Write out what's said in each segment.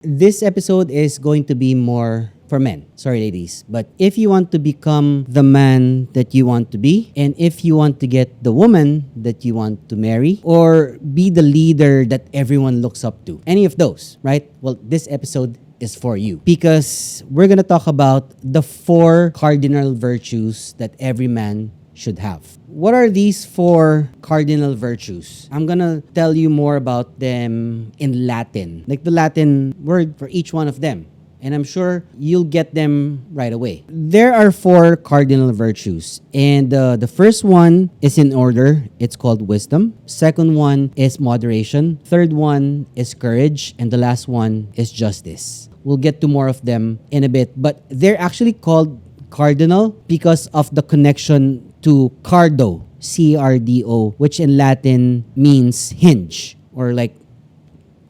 This episode is going to be more for men. Sorry, ladies. But if you want to become the man that you want to be, and if you want to get the woman that you want to marry, or be the leader that everyone looks up to, any of those, right? Well, this episode is for you because we're going to talk about the 4 cardinal virtues that every man should have. What are these 4 cardinal virtues? I'm gonna tell you more about them in Latin, like the Latin word for each one of them. And I'm sure you'll get them right away. There are 4 cardinal virtues. And the first one is in order. It's called wisdom. Second one is moderation. Third one is courage. And the last one is justice. We'll get to more of them in a bit. But they're actually called cardinal because of the connection to cardo, C-R-D-O, which in Latin means hinge or like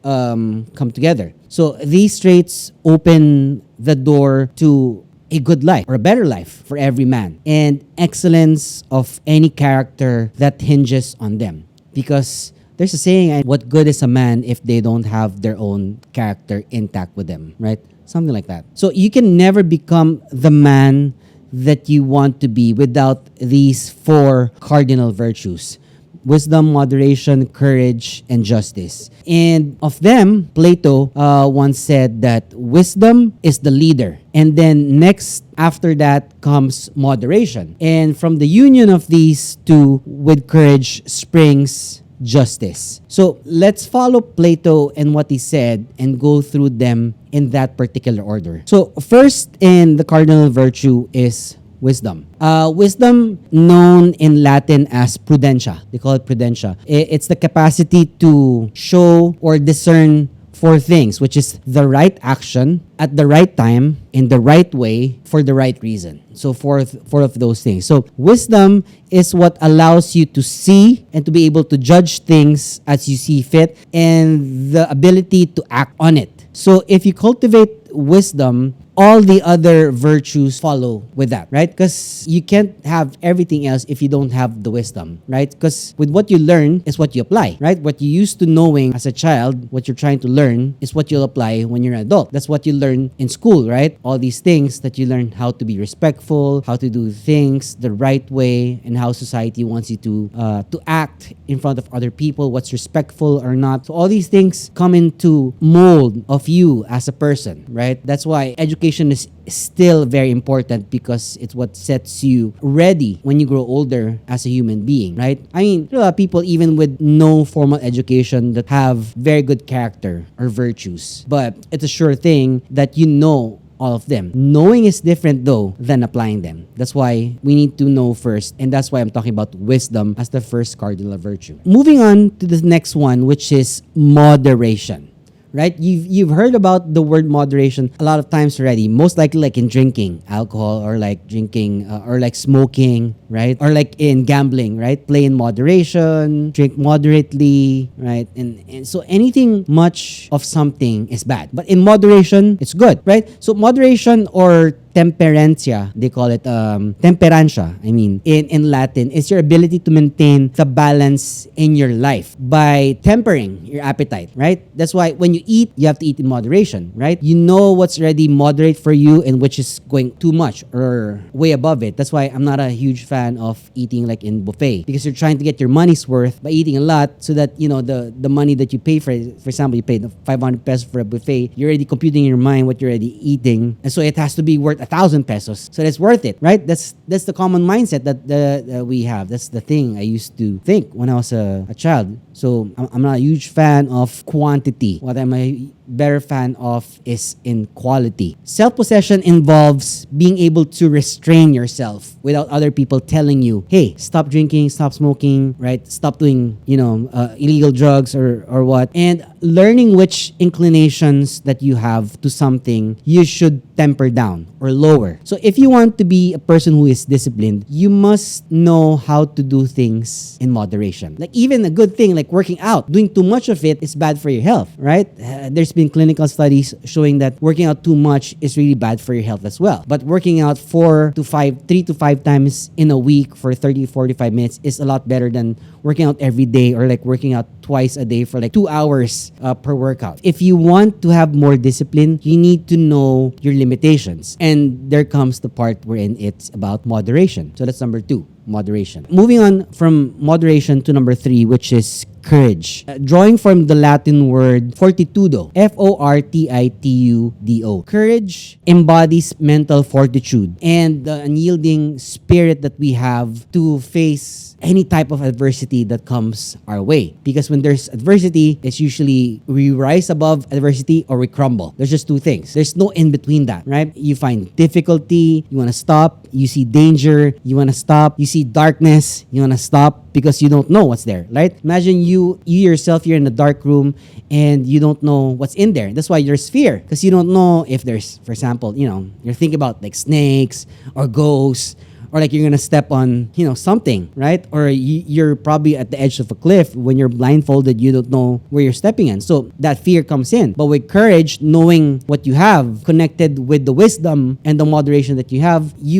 come together. So these traits open the door to a good life or a better life for every man and excellence of any character that hinges on them. Because there's a saying, what good is a man if they don't have their own character intact with them, right? Something like that. So you can never become the man that you want to be without these 4 cardinal virtues: wisdom, moderation, courage, and justice. And of them, Plato once said that wisdom is the leader. And then next after that comes moderation. And from the union of these two with courage springs justice. So let's follow Plato and what he said and go through them in that particular order. So first in the cardinal virtue is wisdom. Wisdom, known in Latin as prudentia. They call it prudentia. It's the capacity to show or discern 4 things, which is the right action at the right time, in the right way, for the right reason. So 4 of those things. So wisdom is what allows you to see and to be able to judge things as you see fit and the ability to act on it. So if you cultivate wisdom, all the other virtues follow with that, right? Because you can't have everything else if you don't have the wisdom, right? Because with what you learn is what you apply, right? What you used to knowing as a child, what you're trying to learn is what you'll apply when you're an adult. That's what you learn in school, right? All these things that you learn, how to be respectful, how to do things the right way, and how society wants you to act in front of other people, what's respectful or not. So all these things come into mold of you as a person, right? That's why education is still very important because it's what sets you ready when you grow older as a human being, right? I mean, there are a lot of people even with no formal education that have very good character or virtues, but it's a sure thing that you know all of them. Knowing is different though than applying them. That's why we need to know first, and that's why I'm talking about wisdom as the first cardinal virtue. Moving on to the next one, which is moderation. Right? You've heard about the word moderation a lot of times already. Most likely like in drinking alcohol or like drinking or like smoking, right? Or like in gambling, right? Play in moderation, drink moderately, right? And so anything much of something is bad. But in moderation, it's good, right? So moderation or Temperancia, they call it Temperancia, I mean, in Latin, is your ability to maintain the balance in your life by tempering your appetite, right? That's why when you eat, you have to eat in moderation, right? You know what's already moderate for you and which is going too much or way above it. That's why I'm not a huge fan of eating like in buffet because you're trying to get your money's worth by eating a lot so that, you know, the money that you pay for example, you paid 500 pesos for a buffet, you're already computing in your mind what you're already eating. And so it has to be worth 1,000 pesos. So that's worth it, right? That's the common mindset that we have. That's the thing I used to think when I was a child. So I'm not a huge fan of quantity. What I'm a better fan of is in quality. Self-possession involves being able to restrain yourself without other people telling you, hey, stop drinking, stop smoking, right? Stop doing, illegal drugs or what. And learning which inclinations that you have to something you should temper down or lower. So if you want to be a person who is disciplined, you must know how to do things in moderation. Like even a good thing like working out, doing too much of it is bad for your health, right? There's been been clinical studies showing that working out too much is really bad for your health as well. But working out 3 to 5 times in a week for 30, 45 minutes is a lot better than working out every day, or like working out twice a day for like 2 hours per workout. If you want to have more discipline, you need to know your limitations. And there comes the part wherein it's about moderation. So that's number 2. Moderation. Moving on from moderation to number 3, which is courage. Drawing from the Latin word fortitudo, Fortitudo. Courage embodies mental fortitude and the unyielding spirit that we have to face any type of adversity that comes our way. Because when there's adversity, it's usually we rise above adversity or we crumble. There's just two things. There's no in between that, right? You find difficulty, you want to stop. You see danger, you want to stop. You see darkness, you want to stop because you don't know what's there, right? Imagine you yourself, you're in a dark room and you don't know what's in there. That's why there's fear, because you don't know if there's, for example, you're thinking about like snakes or ghosts, or like you're gonna step on, something, right? Or you're probably at the edge of a cliff. When you're blindfolded, you don't know where you're stepping in. So that fear comes in. But with courage, knowing what you have, connected with the wisdom and the moderation that you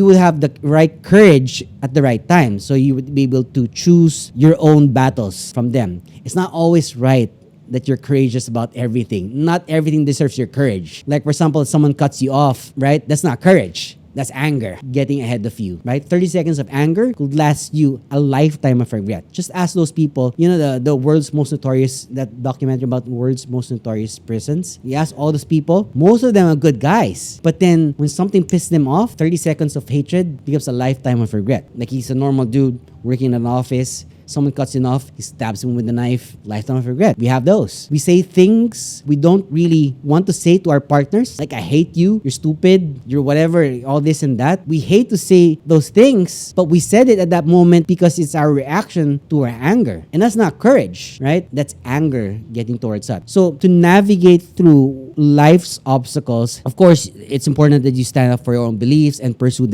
will have the right courage at the right time. So you would be able to choose your own battles from them. It's not always right that you're courageous about everything. Not everything deserves your courage. Like, for example, if someone cuts you off, right? That's not courage. That's anger getting ahead of you, right? 30 seconds of anger could last you a lifetime of regret. Just ask those people, the world's most notorious, that documentary about world's most notorious prisons. You ask all those people, most of them are good guys. But then when something pisses them off, 30 seconds of hatred becomes a lifetime of regret. Like, he's a normal dude working in an office. Someone cuts him off, he stabs him with a knife, lifetime of regret. We have those. We say things we don't really want to say to our partners, like, I hate you, you're stupid, you're whatever, all this and that. We hate to say those things, but we said it at that moment because it's our reaction to our anger. And that's not courage, right? That's anger getting towards us. So to navigate through life's obstacles, of course, it's important that you stand up for your own beliefs and pursue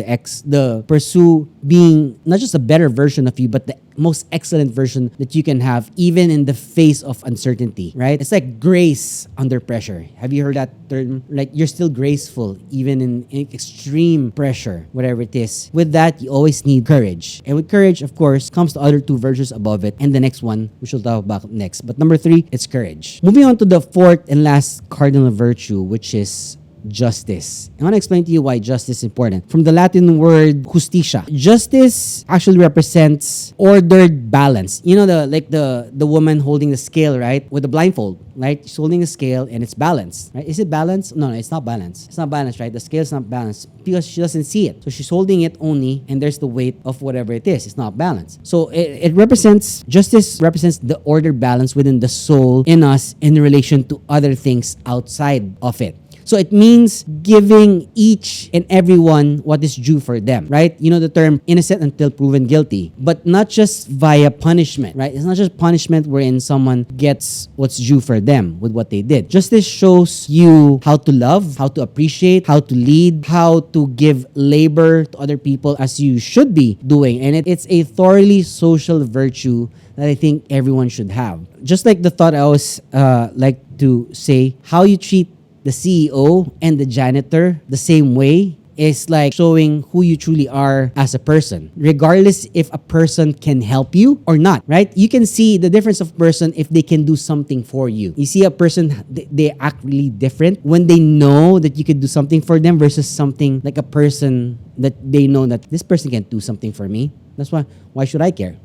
pursue being not just a better version of you, but the most excellent version that you can have, even in the face of uncertainty, right? It's like grace under pressure. Have you heard that term? Like, you're still graceful even in extreme pressure, whatever it is. With that, you always need courage. And with courage, of course, comes the other two virtues above it, and the next one, which we'll talk about next. But number 3, it's courage. Moving on to the fourth and last cardinal virtue, which is justice. I want to explain to you why justice is important. From the Latin word justitia. Justice actually represents ordered balance. The woman holding the scale, right? With the blindfold, right? She's holding a scale and it's balanced, right? Is it balanced? No, it's not balanced. It's not balanced, right? The scale's not balanced because she doesn't see it. So she's holding it only, and there's the weight of whatever it is. It's not balanced. So justice represents the ordered balance within the soul in us in relation to other things outside of it. So it means giving each and everyone what is due for them, right? The term innocent until proven guilty, but not just via punishment, right? It's not just punishment wherein someone gets what's due for them with what they did. Justice shows you how to love, how to appreciate, how to lead, how to give labor to other people as you should be doing. And it's a thoroughly social virtue that I think everyone should have. Just like the thought I always like to say, how you treat the CEO and the janitor the same way is like showing who you truly are as a person, regardless if a person can help you or not, right? You can see the difference of person if they can do something for you. You see a person, they act really different when they know that you could do something for them versus something like a person that they know that this person can't do something for me. That's why should I care,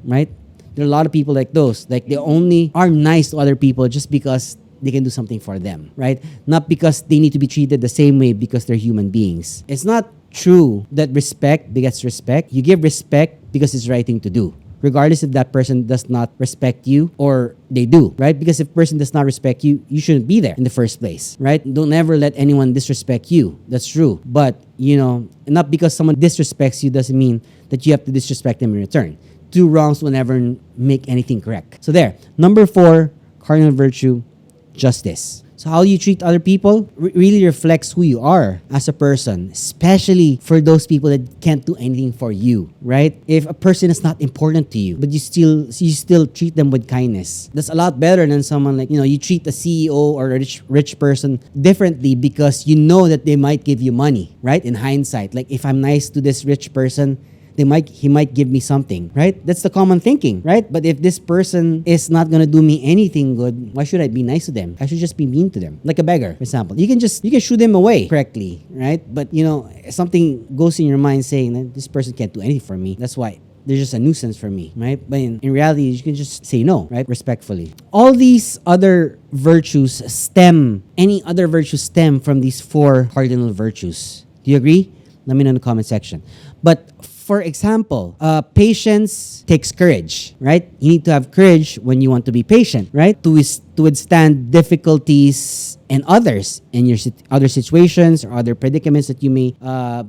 right? There are a lot of people like those, like they only are nice to other people just because they can do something for them, right? Not because they need to be treated the same way because they're human beings. It's not true that respect begets respect. You give respect because it's the right thing to do, regardless if that person does not respect you or they do, right? Because if a person does not respect you, you shouldn't be there in the first place, right? Don't ever let anyone disrespect you. That's true. But, not because someone disrespects you doesn't mean that you have to disrespect them in return. Two wrongs will never make anything correct. So there, number 4, cardinal virtue, justice. So how you treat other people really reflects who you are as a person, especially for those people that can't do anything for you, right? If a person is not important to you, but you still treat them with kindness, that's a lot better than someone like, you treat a CEO or a rich person differently because you know that they might give you money, right? In hindsight, like if I'm nice to this rich person, he might give me something, right? That's the common thinking, right? But if this person is not gonna do me anything good, why should I be nice to them? I should just be mean to them, like a beggar, for example. You can shoot them away correctly, right? But something goes in your mind saying that this person can't do anything for me. That's why they're just a nuisance for me, right? But in reality, you can just say no, right? Respectfully. All these other virtues stem from these 4 cardinal virtues. Do you agree? Let me know in the comment section. But for example, patience takes courage, right? You need to have courage when you want to be patient, right? To withstand difficulties and others in your other situations or other predicaments that you may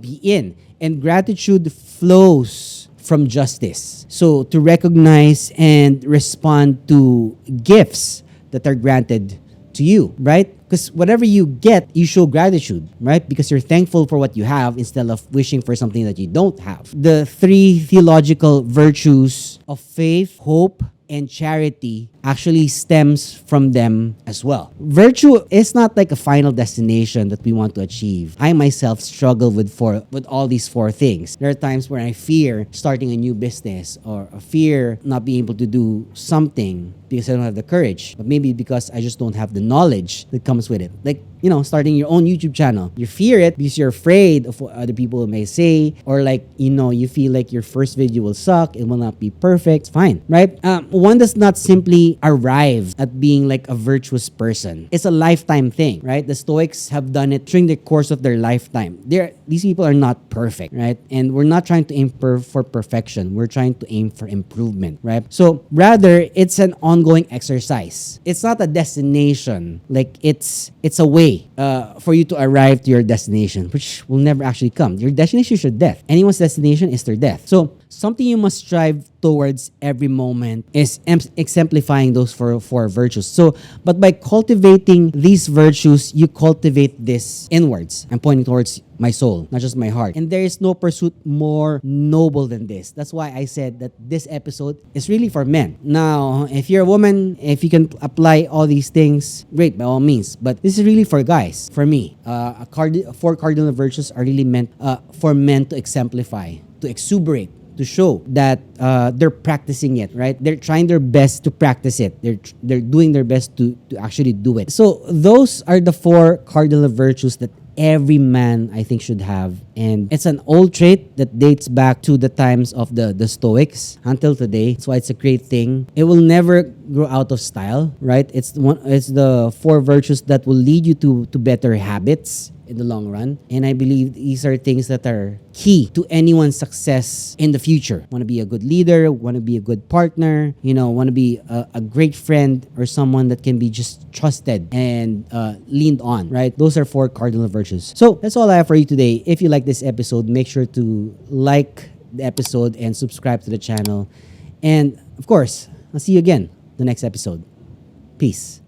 be in. And gratitude flows from justice. So to recognize and respond to gifts that are granted to you, right? Because whatever you get, you show gratitude, right? Because you're thankful for what you have instead of wishing for something that you don't have. The 3 theological virtues of faith, hope, and charity actually stems from them as well. Virtue is not like a final destination that we want to achieve. I myself struggle with all these 4 things. There are times where I fear starting a new business or I fear not being able to do something because I don't have the courage, but maybe because I just don't have the knowledge that comes with it. Like, starting your own YouTube channel. You fear it because you're afraid of what other people may say, or like, you feel like your first video will suck, it will not be perfect. It's fine, right? One does not simply arrive at being like a virtuous person. It's a lifetime thing, right? The Stoics have done it during the course of their lifetime. These people are not perfect, right? And we're not trying to aim for perfection. We're trying to aim for improvement, right? So rather, it's an ongoing exercise. It's not a destination. Like it's a way for you to arrive to your destination, which will never actually come. Your destination is your death. Anyone's destination is their death. So something you must strive towards every moment is exemplifying those 4 virtues. So, but by cultivating these virtues, you cultivate this inwards. I'm pointing towards my soul, not just my heart. And there is no pursuit more noble than this. That's why I said that this episode is really for men. Now, if you're a woman, if you can apply all these things, great, by all means. But this is really for guys, for me. 4 cardinal virtues are really meant for men to exemplify, to exuberate, to show that they're practicing it, right? They're trying their best to practice it. They're doing their best to actually do it. So those are the 4 cardinal virtues that every man, I think, should have. And it's an old trait that dates back to the times of the Stoics until today. That's why it's a great thing. It will never grow out of style, right? It's the 4 virtues that will lead you to better habits in the long run. And I believe these are things that are key to anyone's success in the future. Want to be a good leader, want to be a good partner, want to be a great friend or someone that can be just trusted and leaned on, right? Those are 4 cardinal virtues. So that's all I have for you today. If you like this episode, make sure to like the episode and subscribe to the channel. And of course, I'll see you again the next episode. Peace.